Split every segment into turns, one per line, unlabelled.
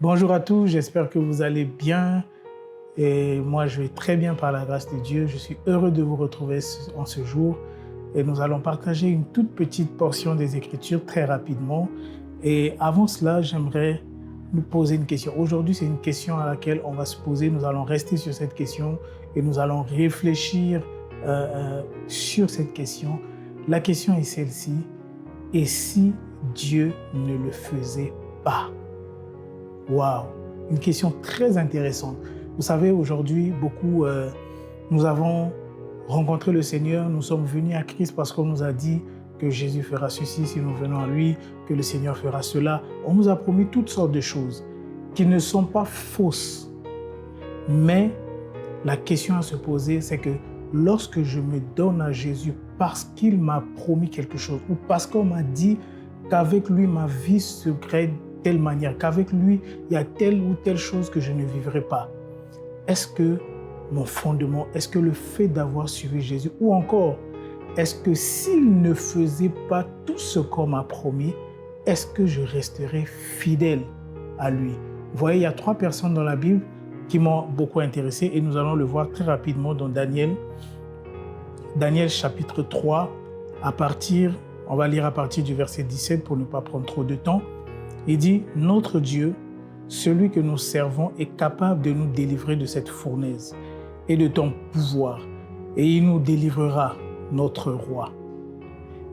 Bonjour à tous, j'espère que vous allez bien et moi je vais très bien par la grâce de Dieu. Je suis heureux de vous retrouver en ce jour et nous allons partager une toute petite portion des Écritures très rapidement. Et avant cela, j'aimerais nous poser une question. Aujourd'hui, c'est une question à laquelle on va se poser. Nous allons rester sur cette question et nous allons réfléchir sur cette question. La question est celle-ci. Et si Dieu ne le faisait pas? Waouh, une question très intéressante. Vous savez, aujourd'hui, nous avons rencontré le Seigneur, nous sommes venus à Christ parce qu'on nous a dit que Jésus fera ceci si nous venons à lui, que le Seigneur fera cela. On nous a promis toutes sortes de choses qui ne sont pas fausses. Mais la question à se poser, c'est que lorsque je me donne à Jésus parce qu'il m'a promis quelque chose ou parce qu'on m'a dit qu'avec lui, ma vie serait de telle manière, qu'avec lui, il y a telle ou telle chose que je ne vivrai pas. Est-ce que mon fondement, est-ce que le fait d'avoir suivi Jésus, ou encore, est-ce que s'il ne faisait pas tout ce qu'on m'a promis, est-ce que je resterai fidèle à lui? Vous voyez, il y a 3 personnes dans la Bible qui m'ont beaucoup intéressé et nous allons le voir très rapidement dans Daniel chapitre 3, on va lire à partir du verset 17 pour ne pas prendre trop de temps. Il dit, « Notre Dieu, celui que nous servons, est capable de nous délivrer de cette fournaise et de ton pouvoir, et il nous délivrera, notre roi. »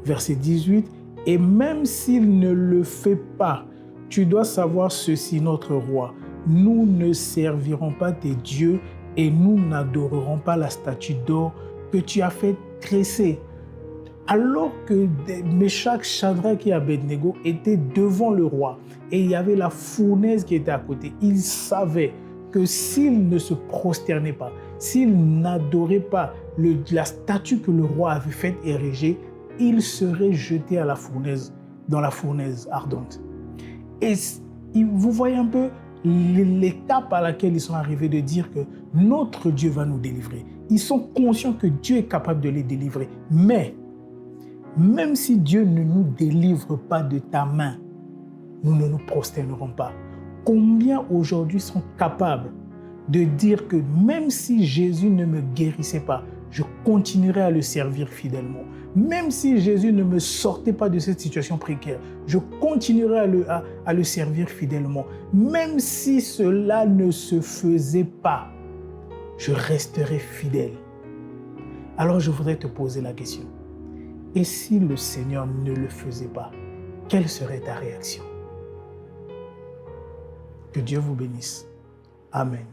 Verset 18, « Et même s'il ne le fait pas, tu dois savoir ceci, notre roi, nous ne servirons pas tes dieux et nous n'adorerons pas la statue d'or que tu as fait tresser. » Alors que Méchak, Shadrach et Abednego étaient devant le roi et il y avait la fournaise qui était à côté, ils savaient que s'ils ne se prosternaient pas, s'ils n'adoraient pas la statue que le roi avait faite ériger, ils seraient jetés à la fournaise, dans la fournaise ardente. Et vous voyez un peu l'étape à laquelle ils sont arrivés de dire que notre Dieu va nous délivrer. Ils sont conscients que Dieu est capable de les délivrer. Mais même si Dieu ne nous délivre pas de ta main, nous ne nous prosternerons pas. Combien aujourd'hui sont capables de dire que même si Jésus ne me guérissait pas, je continuerai à le servir fidèlement. Même si Jésus ne me sortait pas de cette situation précaire, je continuerai à le servir fidèlement. Même si cela ne se faisait pas, je resterai fidèle. Alors je voudrais te poser la question. Et si le Seigneur ne le faisait pas, quelle serait ta réaction? Que Dieu vous bénisse. Amen.